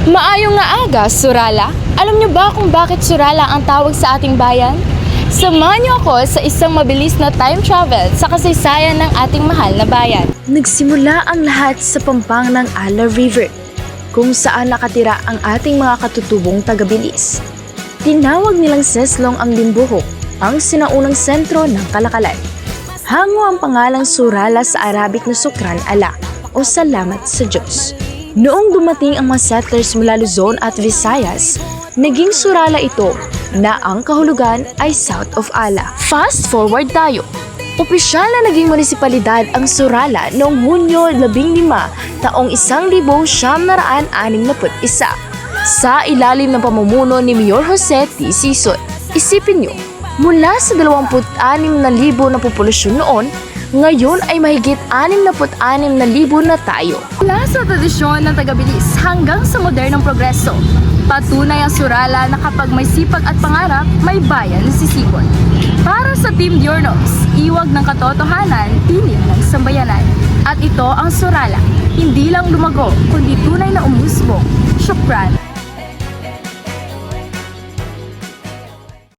Maayong nga aga, Surala. Alam niyo ba kung bakit Surala ang tawag sa ating bayan? Samahan niyo ako sa isang mabilis na time travel sa kasaysayan ng ating mahal na bayan. Nagsimula ang lahat sa pampang ng Ala River, kung saan nakatira ang ating mga katutubong taga-Bilis. Tinawag nilang Seslong ang Limbuhok, ang sinaunang sentro ng Kalakalan. Hango ang pangalang Surala sa Arabic na Sukran Allah o Salamat sa Diyos. Noong dumating ang mga settlers mula Luzon at Visayas, naging Surala ito na ang kahulugan ay South of Allah. Fast forward tayo. Opisyal na naging munisipalidad ang Surala noong Hunyo 15, taong 1961 sa ilalim ng pamumuno ni Mayor Jose T. Sison. Isipin nyo, mula sa 26,000 na populasyon noon, ngayon ay mahigit 66,000 na tayo. Mula sa tradisyon ng taga-Bilis hanggang sa modernong progreso, patunay ang Surala na kapag may sipag at pangarap, may bayan na sisipon. Para sa Team Diurnos, iwag ng katotohanan, tinig ng sambayanan. At ito ang Surala, hindi lang lumago, kundi tunay na umusbong. Syukran.